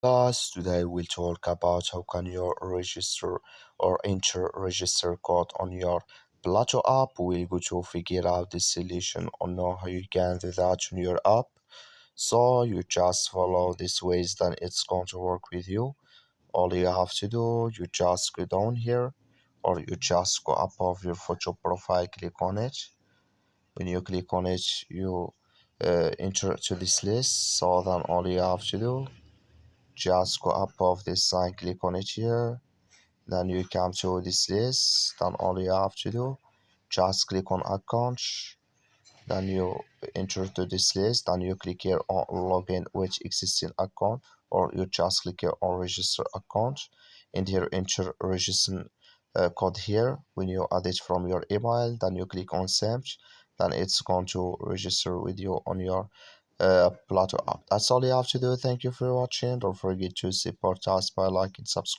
Guys, today we'll talk about how can you register or enter register code on your Plato app. We'll go to figure out the solution on how you can do that on your app. So you just follow these ways, then it's going to work with you. All you have to do, you just go down here, or you just go above your photo profile, click on it. When you click on it, you enter to this list. So then all you have to do, just go above this sign, click on it here, then you come to this list. Then all you have to do, just click on accounts, then you enter to this list, then you click here on login with existing account, or you just click here on register account, and here enter registration code here. When you add it from your email, then you click on send, then it's going to register with you on your Plato app. That's all you have to do. Thank you for watching. Don't forget to support us by liking, subscribe.